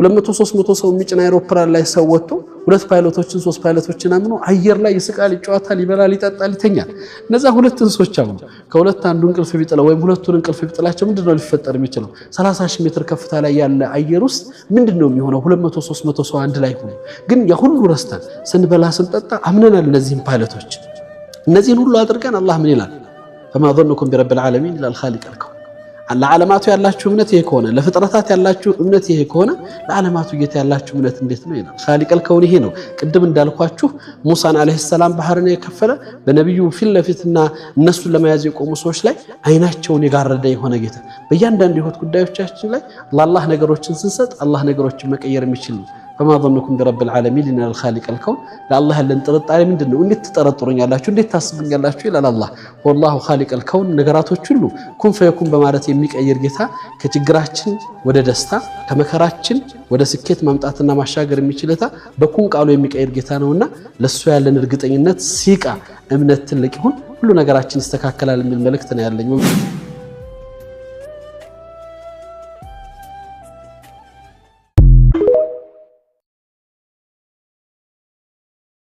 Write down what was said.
200 300 ሰው የሚጭን አይሮፕላን ላይ ሰው ወጥቶ ሁለት ፓይሎቶችን ሶስት ፓይሎቶችን አምኖ አየር ላይ ይስቃል ይጫወታል ይበላል ይጠጣል ይተኛል እነዛ ሁለት እንስሶች አምኖ ከሁለት አንዱ እንቅልፍ ቢጥለው ወይም ሁለቱን እንቅልፍ ቢጥላቸው ምንድነው ሊፈጠር የሚችለው 30 ሺህ ሜትር ከፍታ ላይ ያለ አየር ውስጥ ምንድነው የሚሆነው 200 300 ሰው አንድ ላይ ሆኖ ግን የሁሉ ረስተን ስንበላ ስንጠጣ አምነናል እነዚህን ፓይሎቶች እነዚህን ሁሉ አድርገን አላህ ምን ይላል فما ظنكم برب العالمين الا الخالق الكون ለዓለማቱ ያላችሁ እምነት ይሄ ከሆነ ለፍጥረታት ያላችሁ እምነት ይሄ ከሆነ ለዓለማቱ ጌታ ያላችሁ እምነት እንዴት ነው ይላል ኻሊቀል ከውን ይሄ ነው ቅድም እንዳልኳችሁ ሙሳን አለይሂ ሰላም ባህርን የከፈለ በነብዩ ፊት ለፊትና እነሱን ለመያዝ የቆሙ ሰዎች ላይ አይናቸውን የጋረደ የሆነ ጌታ በእያንዳንዱ ህይወት ጉዳዮቻችን ላይ ለአላህ ነገሮችን ስንሰጥ አላህ ነገሮችን መቀየር የሚችል ነው فما ظنكم برب العالمين ان الخالق الكون لله لن ጥርጣሬ ምንድነው እንዴት ተጠረጥሩኛላችሁ እንዴት ታስቡኛላችሁ ይላል አላህ والله خالق الكون ነገራቶች ሁሉ ኩን ፈየኩን በማለት የሚቀይር ጌታ ከችግራችን ወደ ደስታ ከመከራችን ወደ ስኬት ማምጣትና ማሻገር የሚችልታ በኩን ቃሉ የሚቀይር ጌታ ነውና ለሱ ያለን እርግጠኝነት ሲቃ እምነት ትልቅ ይሁን ሁሉ ነገራችን ይስተካከላል የሚል መልእክት ነው ያለኝ